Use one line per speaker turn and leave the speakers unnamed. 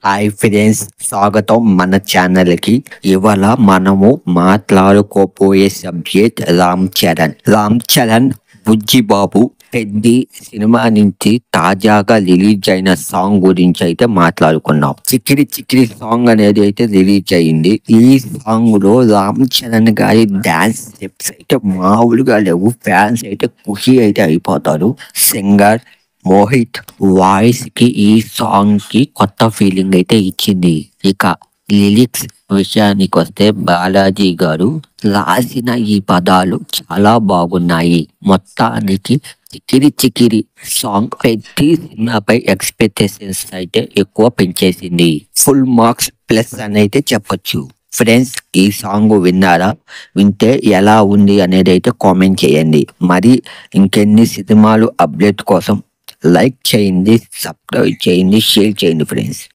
Hi friends, స్వాగతం మన ఛానల్కి. ఇవాళ మనము మాట్లాడుకోపోయే సబ్జెక్ట్ రామ్ చరణ్ బుజ్జిబాబు పెద్ది సినిమా నుంచి తాజాగా రిలీజ్ అయిన సాంగ్ గురించి అయితే మాట్లాడుకున్నాం. చిక్కిరి చిక్కిరి సాంగ్ అనేది అయితే రిలీజ్ అయింది. ఈ సాంగ్ లో రామ్ చరణ్ గారి డాన్స్ స్టెప్స్ అయితే మామూలుగా లేవు. ఫ్యాన్స్ అయితే ఖుషి అయితే అయిపోతారు. సింగర్ మోహిత్ వాయిస్ కి ఈ సాంగ్ కి కొత్త ఫీలింగ్ అయితే ఇచ్చింది. ఇక లిరిక్స్ విషయానికి వస్తే బాలాజీ గారు రాసిన ఈ పదాలు చాలా బాగున్నాయి. మొత్తానికి చికిరి చికిరి సాంగ్ ప్రతి సినిమాపై ఎక్స్పెక్టేషన్స్ అయితే ఎక్కువ పెంచేసింది. ఫుల్ మార్క్స్ ప్లస్ అని అయితే చెప్పొచ్చు. ఫ్రెండ్స్, ఈ సాంగ్ విన్నారా? వింటే ఎలా ఉంది అనేది అయితే కామెంట్ చేయండి. మరి ఇంకెన్ని సినిమాలు అప్డేట్ కోసం లైక్ చేయండి, సబ్స్క్రైబ్ చేయండి, షేర్ చేయండి ఫ్రెండ్స్.